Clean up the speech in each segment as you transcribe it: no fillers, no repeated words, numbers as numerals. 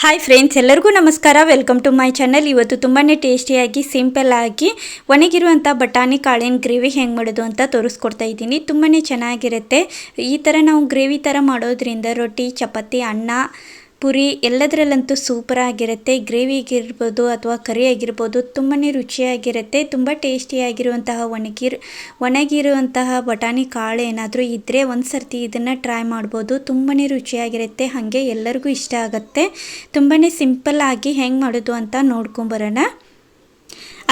Hi friends, ಎಲ್ಲರಿಗೂ ನಮಸ್ಕಾರ. Welcome to my channel. ಇವತ್ತು ತುಂಬಾ ಟೇಸ್ಟಿಯಾಗಿ ಸಿಂಪಲ್ ಆಗಿ ಒಣಗಿರುವಂಥ ಬಟಾಣಿ ಕಾಳಿನ ಗ್ರೇವಿ ಹೆಂಗೆ ಮಾಡೋದು ಅಂತ ತೋರಿಸ್ಕೊಡ್ತಾ ಇದ್ದೀನಿ. ತುಂಬಾ ಚೆನ್ನಾಗಿರುತ್ತೆ. ಈ ಥರ ನಾವು ಗ್ರೇವಿ ಥರ ಮಾಡೋದ್ರಿಂದ ರೊಟ್ಟಿ, ಚಪಾತಿ, ಅನ್ನ, ಪುರಿ ಎಲ್ಲದರಲ್ಲಂತೂ ಸೂಪರ್ ಆಗಿರುತ್ತೆ. ಗ್ರೇವಿಗಿರ್ಬೋದು ಅಥವಾ ಕರಿ ಆಗಿರ್ಬೋದು, ತುಂಬಾ ರುಚಿಯಾಗಿರುತ್ತೆ. ತುಂಬ ಟೇಸ್ಟಿಯಾಗಿರುವಂತಹ ಒಣಗಿರುವಂತಹ ಬಟಾಣಿ ಕಾಳು ಏನಾದರೂ ಇದ್ದರೆ ಒಂದು ಸರ್ತಿ ಇದನ್ನು ಟ್ರೈ ಮಾಡ್ಬೋದು. ತುಂಬಾ ರುಚಿಯಾಗಿರುತ್ತೆ, ಹಾಗೆ ಎಲ್ಲರಿಗೂ ಇಷ್ಟ ಆಗುತ್ತೆ. ತುಂಬಾ ಸಿಂಪಲ್ ಆಗಿ ಹೆಂಗೆ ಮಾಡೋದು ಅಂತ ನೋಡ್ಕೊಂಬರೋಣ.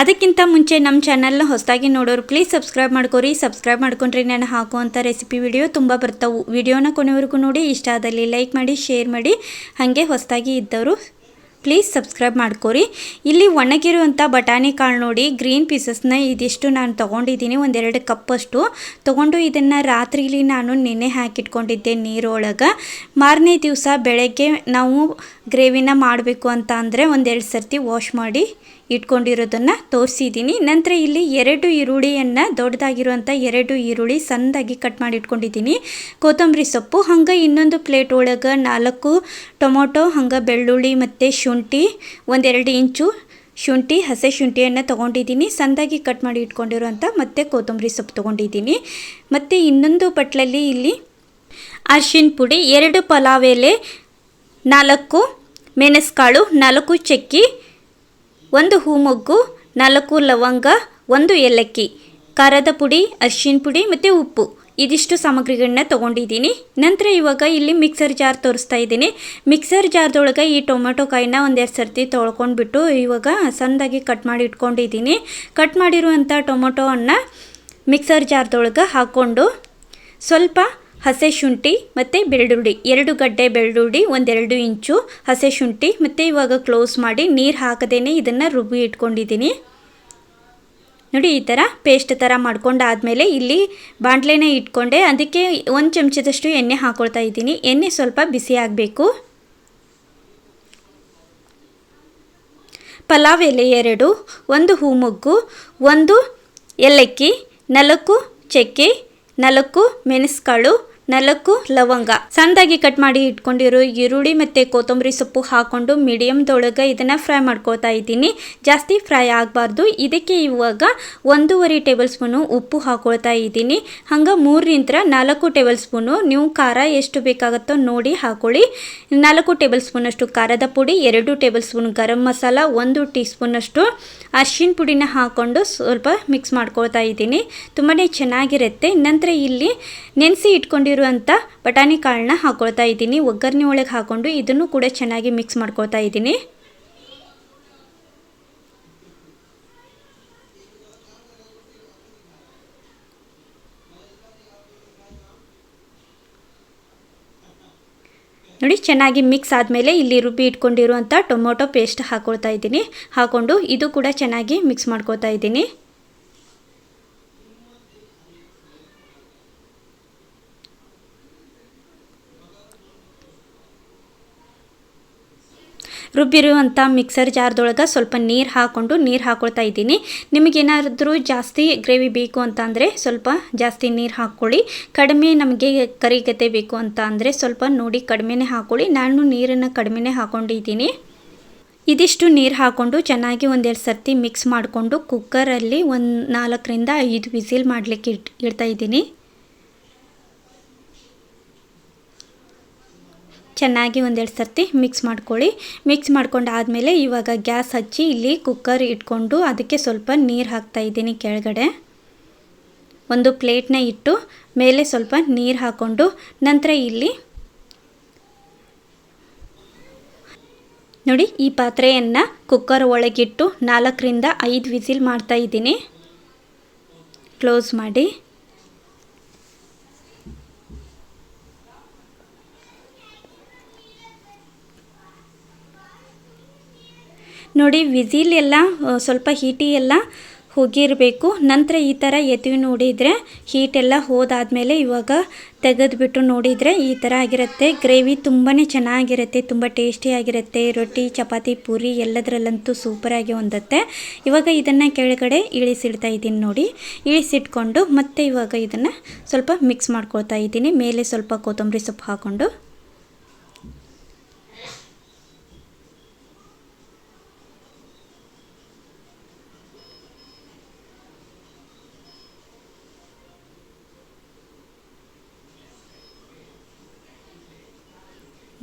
ಅದಕ್ಕಿಂತ ಮುಂಚೆ ನಮ್ಮ ಚಾನಲ್ನ ಹೊಸದಾಗಿ ನೋಡೋರು ಪ್ಲೀಸ್ ಸಬ್ಸ್ಕ್ರೈಬ್ ಮಾಡ್ಕೊರಿ. ಸಬ್ಸ್ಕ್ರೈಬ್ ಮಾಡ್ಕೊಂಡ್ರೆ ನಾನು ಹಾಕುವಂಥ ರೆಸಿಪಿ ವಿಡಿಯೋ ತುಂಬ ಬರ್ತಾವೆ. ವಿಡಿಯೋನ ಕೊನೆವರೆಗೂ ನೋಡಿ. ಇಷ್ಟ ಆದಲ್ಲಿ ಲೈಕ್ ಮಾಡಿ, ಶೇರ್ ಮಾಡಿ. ಹಾಗೆ ಹೊಸದಾಗಿ ಇದ್ದವರು ಪ್ಲೀಸ್ ಸಬ್ಸ್ಕ್ರೈಬ್ ಮಾಡ್ಕೊರಿ. ಇಲ್ಲಿ ಒಣಗಿರುವಂಥ ಬಟಾಣಿ ಕಾಳು ನೋಡಿ, ಗ್ರೀನ್ ಪೀಸಸ್ನ ಇದಿಷ್ಟು ನಾನು ತೊಗೊಂಡಿದ್ದೀನಿ. ಒಂದೆರಡು ಕಪ್ಪಷ್ಟು ತೊಗೊಂಡು ಇದನ್ನು ರಾತ್ರಿಲಿ ನಾನು ನೆನೆ ಹಾಕಿಟ್ಕೊಂಡಿದ್ದೆ ನೀರೊಳಗೆ. ಮಾರನೇ ದಿವಸ ಬೆಳಗ್ಗೆ ನಾವು ಗ್ರೇವಿನ ಮಾಡಬೇಕು ಅಂತ ಅಂದರೆ ಒಂದೆರಡು ಸರ್ತಿ ವಾಶ್ ಮಾಡಿ ಇಟ್ಕೊಂಡಿರೋದನ್ನು ತೋರಿಸಿದ್ದೀನಿ. ನಂತರ ಇಲ್ಲಿ 2 ಈರುಳ್ಳಿಯನ್ನು, ದೊಡ್ಡದಾಗಿರುವಂಥ 2 ಈರುಳ್ಳಿ ಸಣ್ಣದಾಗಿ ಕಟ್ ಮಾಡಿ ಇಟ್ಕೊಂಡಿದ್ದೀನಿ. ಕೊತ್ತಂಬರಿ ಸೊಪ್ಪು, ಹಂಗೆ ಇನ್ನೊಂದು ಪ್ಲೇಟ್ ಒಳಗೆ 4 ಟೊಮೊಟೊ, ಹಂಗೆ ಬೆಳ್ಳುಳ್ಳಿ ಮತ್ತು ಶುಂಠಿ, 1-2 ಇಂಚು ಶುಂಠಿ, ಹಸಿ ಶುಂಠಿಯನ್ನು ತೊಗೊಂಡಿದ್ದೀನಿ. ಸಣ್ಣದಾಗಿ ಕಟ್ ಮಾಡಿ ಇಟ್ಕೊಂಡಿರುವಂಥ ಮತ್ತು ಕೊತ್ತಂಬರಿ ಸೊಪ್ಪು ತೊಗೊಂಡಿದ್ದೀನಿ. ಮತ್ತು ಇನ್ನೊಂದು ಬಟ್ಲಲ್ಲಿ ಇಲ್ಲಿ ಅರಿಶಿನ ಪುಡಿ, 2 ಪಲಾವ್ ಎಲೆ, 4 ಮೆಣಸುಕಾಳು, 4 ಚಕ್ಕಿ, 1 ಹೂಮೊಗ್ಗು, 4 ಲವಂಗ, 1 ಏಲಕ್ಕಿ, ಖಾರದ ಪುಡಿ, ಅರಿಶಿನ ಪುಡಿ ಮತ್ತು ಉಪ್ಪು, ಇದಿಷ್ಟು ಸಾಮಗ್ರಿಗಳನ್ನ ತೊಗೊಂಡಿದ್ದೀನಿ. ನಂತರ ಇವಾಗ ಇಲ್ಲಿ ಮಿಕ್ಸರ್ ಜಾರ್ ತೋರಿಸ್ತಾ ಇದ್ದೀನಿ. ಮಿಕ್ಸರ್ ಜಾರ್ದೊಳಗೆ ಈ ಟೊಮೆಟೊ ಕಾಯಿನ 1-2 ಸರ್ತಿ ತೊಳ್ಕೊಂಡ್ಬಿಟ್ಟು ಇವಾಗ ಸಣ್ಣದಾಗಿ ಕಟ್ ಮಾಡಿ ಇಟ್ಕೊಂಡಿದ್ದೀನಿ. ಕಟ್ ಮಾಡಿರುವಂಥ ಟೊಮೊಟೊವನ್ನು ಮಿಕ್ಸರ್ ಜಾರ್ದೊಳಗೆ ಹಾಕ್ಕೊಂಡು ಸ್ವಲ್ಪ ಹಸಿ ಶುಂಠಿ ಮತ್ತು ಬೆಳ್ಳುಳ್ಳಿ, 2 ಗಡ್ಡೆ ಬೆಳ್ಳುಳ್ಳಿ, 1-2 ಇಂಚು ಹಸಿ ಶುಂಠಿ ಮತ್ತು ಇವಾಗ ಕ್ಲೋಸ್ ಮಾಡಿ ನೀರು ಹಾಕದೇನೆ ಇದನ್ನು ರುಬ್ಬಿ ಇಟ್ಕೊಂಡಿದ್ದೀನಿ. ನೋಡಿ, ಈ ಥರ ಪೇಸ್ಟ್ ಥರ ಮಾಡ್ಕೊಂಡಾದಮೇಲೆ ಇಲ್ಲಿ ಬಾಣಲೆನೇ ಇಟ್ಕೊಂಡೆ. ಅದಕ್ಕೆ 1 ಚಮಚದಷ್ಟು ಎಣ್ಣೆ ಹಾಕ್ಕೊಳ್ತಾ ಇದ್ದೀನಿ. ಎಣ್ಣೆ ಸ್ವಲ್ಪ ಬಿಸಿ ಆಗಬೇಕು. ಪಲಾವ್ ಎಲೆ 2, 1 ಹೂಮೊಗ್ಗು, 1 ಏಲಕ್ಕಿ, 4 ಚಕ್ಕೆ, 4 ಮೆಣಸುಕಾಳು, 4 ಲವಂಗ, ಸಣ್ಣದಾಗಿ ಕಟ್ ಮಾಡಿ ಇಟ್ಕೊಂಡಿರೋ ಈರುಳ್ಳಿ ಮತ್ತು ಕೊತ್ತಂಬರಿ ಸೊಪ್ಪು ಹಾಕ್ಕೊಂಡು ಮೀಡಿಯಮ್ದೊಳಗೆ ಇದನ್ನು ಫ್ರೈ ಮಾಡ್ಕೊಳ್ತಾ ಇದ್ದೀನಿ. ಜಾಸ್ತಿ ಫ್ರೈ ಆಗಬಾರ್ದು. ಇದಕ್ಕೆ ಇವಾಗ 1.5 ಟೇಬಲ್ ಸ್ಪೂನು ಉಪ್ಪು ಹಾಕ್ಕೊಳ್ತಾ ಇದ್ದೀನಿ. ಹಂಗೆ 3-4 ಟೇಬಲ್ ಸ್ಪೂನು ನೀವು ಖಾರ ಎಷ್ಟು ಬೇಕಾಗುತ್ತೋ ನೋಡಿ ಹಾಕ್ಕೊಳ್ಳಿ. 4 ಟೇಬಲ್ ಸ್ಪೂನಷ್ಟು ಖಾರದ ಪುಡಿ, 2 table spoon garam masala, 1 tea ಸ್ಪೂನಷ್ಟು ಅರಿಶಿನ ಪುಡಿನ ಹಾಕ್ಕೊಂಡು ಸ್ವಲ್ಪ ಮಿಕ್ಸ್ ಮಾಡ್ಕೊಳ್ತಾ ಇದ್ದೀನಿ. ತುಂಬಾ ಚೆನ್ನಾಗಿರುತ್ತೆ. ನಂತರ ಇಲ್ಲಿ ನೆನೆಸಿ ಇಟ್ಕೊಂಡಿರುವಂಥ ಬಟಾಣಿ ಕಾಳನ್ನ ಹಾಕ್ಕೊಳ್ತಾ ಇದ್ದೀನಿ. ಒಗ್ಗರಣೆ ಒಳಗೆ ಹಾಕ್ಕೊಂಡು ಇದನ್ನು ಕೂಡ ಚೆನ್ನಾಗಿ ಮಿಕ್ಸ್ ಮಾಡ್ಕೊಳ್ತಾ ಇದ್ದೀನಿ. ನೋಡಿ, ಚೆನ್ನಾಗಿ ಮಿಕ್ಸ್ ಆದಮೇಲೆ ಇಲ್ಲಿ ರುಬ್ಬಿ ಇಟ್ಕೊಂಡಿರುವಂಥ ಟೊಮೊಟೊ ಪೇಸ್ಟ್ ಹಾಕ್ಕೊಳ್ತಾ ಇದ್ದೀನಿ. ಹಾಕ್ಕೊಂಡು ಇದು ಕೂಡ ಚೆನ್ನಾಗಿ ಮಿಕ್ಸ್ ಮಾಡ್ಕೊಳ್ತಾ ಇದ್ದೀನಿ. ರುಬ್ಬಿರುವಂಥ ಮಿಕ್ಸರ್ ಜಾರ್ದೊಳಗೆ ಸ್ವಲ್ಪ ನೀರು ಹಾಕ್ಕೊಳ್ತಾ ಇದ್ದೀನಿ. ನಿಮಗೇನಾದರೂ ಜಾಸ್ತಿ ಗ್ರೇವಿ ಬೇಕು ಅಂತ ಅಂದರೆ ಸ್ವಲ್ಪ ಜಾಸ್ತಿ ನೀರು ಹಾಕ್ಕೊಳ್ಳಿ. ಕಡಿಮೆ ನಮಗೆ ಕರಿಗತೆ ಬೇಕು ಅಂತ ಅಂದರೆ ಸ್ವಲ್ಪ ನೋಡಿ ಕಡಿಮೆನೇ ಹಾಕ್ಕೊಳ್ಳಿ. ನಾನು ನೀರನ್ನು ಕಡಿಮೆನೇ ಹಾಕ್ಕೊಂಡಿದ್ದೀನಿ. ಇದಿಷ್ಟು ನೀರು ಹಾಕ್ಕೊಂಡು ಚೆನ್ನಾಗಿ 1-2 ಸರ್ತಿ ಮಿಕ್ಸ್ ಮಾಡಿಕೊಂಡು ಕುಕ್ಕರಲ್ಲಿ 4-5 ವಿಸಿಲ್ ಮಾಡಲಿಕ್ಕೆ ಇಡ್ತಾ ಇದ್ದೀನಿ. ಚೆನ್ನಾಗಿ 1-2 ಸರ್ತಿ ಮಿಕ್ಸ್ ಮಾಡ್ಕೊಳ್ಳಿ. ಮಿಕ್ಸ್ ಮಾಡ್ಕೊಂಡಾದಮೇಲೆ ಇವಾಗ ಗ್ಯಾಸ್ ಹಚ್ಚಿ ಇಲ್ಲಿ ಕುಕ್ಕರ್ ಇಟ್ಕೊಂಡು ಅದಕ್ಕೆ ಸ್ವಲ್ಪ ನೀರು ಹಾಕ್ತಾ ಇದ್ದೀನಿ. ಕೆಳಗಡೆ ಒಂದು ಪ್ಲೇಟ್ನ ಇಟ್ಟು ಮೇಲೆ ಸ್ವಲ್ಪ ನೀರು ಹಾಕ್ಕೊಂಡು ನಂತರ ಇಲ್ಲಿ ನೋಡಿ ಈ ಪಾತ್ರೆಯನ್ನು ಕುಕ್ಕರ್ ಒಳಗಿಟ್ಟು 4-5 ವಿಸಿಲ್ ಮಾಡ್ತಾ ಇದ್ದೀನಿ. ಕ್ಲೋಸ್ ಮಾಡಿ ನೋಡಿ, ವಿಸಿಲ್ ಎಲ್ಲ ಸ್ವಲ್ಪ ಹೀಟಿ ಎಲ್ಲ ಹೋಗಿರಬೇಕು. ನಂತರ ಈ ಥರ ಎತ್ತಿ ನೋಡಿದರೆ ಹೀಟೆಲ್ಲ ಹೋದಾದಮೇಲೆ ಇವಾಗ ತೆಗೆದುಬಿಟ್ಟು ನೋಡಿದರೆ ಈ ಥರ ಆಗಿರುತ್ತೆ. ಗ್ರೇವಿ ತುಂಬಾ ಚೆನ್ನಾಗಿರುತ್ತೆ, ತುಂಬ ಟೇಸ್ಟಿಯಾಗಿರುತ್ತೆ. ರೊಟ್ಟಿ, ಚಪಾತಿ, ಪೂರಿ ಎಲ್ಲದರಲ್ಲಂತೂ ಸೂಪರಾಗಿ ಹೊಂದುತ್ತೆ. ಇವಾಗ ಇದನ್ನು ಕೆಳಗಡೆ ಇಳಿಸಿಡ್ತಾ ಇದ್ದೀನಿ. ನೋಡಿ, ಇಳಿಸಿಟ್ಕೊಂಡು ಮತ್ತೆ ಇವಾಗ ಇದನ್ನು ಸ್ವಲ್ಪ ಮಿಕ್ಸ್ ಮಾಡ್ಕೊಳ್ತಾ ಇದ್ದೀನಿ. ಮೇಲೆ ಸ್ವಲ್ಪ ಕೊತ್ತಂಬರಿ ಸೊಪ್ಪು ಹಾಕ್ಕೊಂಡು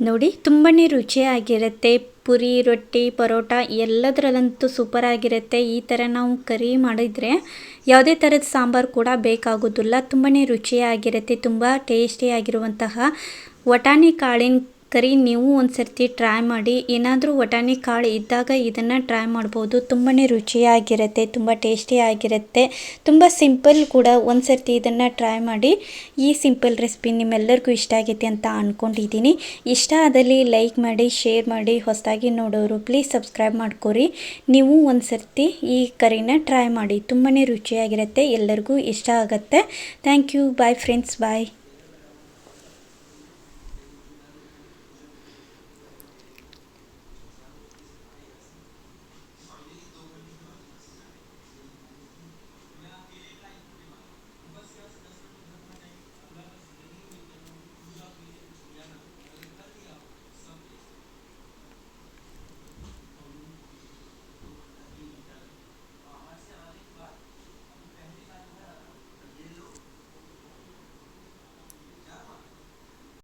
ನೋಡಿ ತುಂಬಾ ರುಚಿಯಾಗಿರುತ್ತೆ. ಪುರಿ, ರೊಟ್ಟಿ, ಪರೋಟ ಎಲ್ಲದರಲ್ಲಂತೂ ಸೂಪರ್ ಆಗಿರುತ್ತೆ. ಈ ಥರ ನಾವು ಕರಿ ಮಾಡಿದರೆ ಯಾವುದೇ ಥರದ ಸಾಂಬಾರು ಕೂಡ ಬೇಕಾಗೋದಿಲ್ಲ. ತುಂಬಾ ರುಚಿಯಾಗಿರುತ್ತೆ. ತುಂಬ ಟೇಸ್ಟಿಯಾಗಿರುವಂತಹ ವಟಾಣಿ ಕಾಳಿನ ಕರಿ ನೀವು ಒಂದು ಸರ್ತಿ ಟ್ರೈ ಮಾಡಿ. ಏನಾದರೂ ವಟಾಣಿ ಕಾಳು ಇದ್ದಾಗ ಇದನ್ನು ಟ್ರೈ ಮಾಡ್ಬೋದು. ತುಂಬಾ ರುಚಿಯಾಗಿರುತ್ತೆ, ತುಂಬ ಟೇಸ್ಟಿಯಾಗಿರುತ್ತೆ, ತುಂಬ ಸಿಂಪಲ್ ಕೂಡ. ಒಂದು ಸರ್ತಿ ಇದನ್ನು ಟ್ರೈ ಮಾಡಿ. ಈ ಸಿಂಪಲ್ ರೆಸಿಪಿ ನಿಮ್ಮೆಲ್ಲರಿಗೂ ಇಷ್ಟ ಆಗೈತೆ ಅಂತ ಅಂದ್ಕೊಂಡಿದ್ದೀನಿ. ಇಷ್ಟ ಆದಲ್ಲಿ ಲೈಕ್ ಮಾಡಿ, ಶೇರ್ ಮಾಡಿ. ಹೊಸದಾಗಿ ನೋಡೋರು ಪ್ಲೀಸ್ ಸಬ್ಸ್ಕ್ರೈಬ್ ಮಾಡ್ಕೊರಿ. ನೀವು ಒಂದು ಸರ್ತಿ ಈ ಕರಿನ ಟ್ರೈ ಮಾಡಿ. ತುಂಬಾ ರುಚಿಯಾಗಿರುತ್ತೆ, ಎಲ್ಲರಿಗೂ ಇಷ್ಟ ಆಗುತ್ತೆ. Thank you. Bye friends, bye.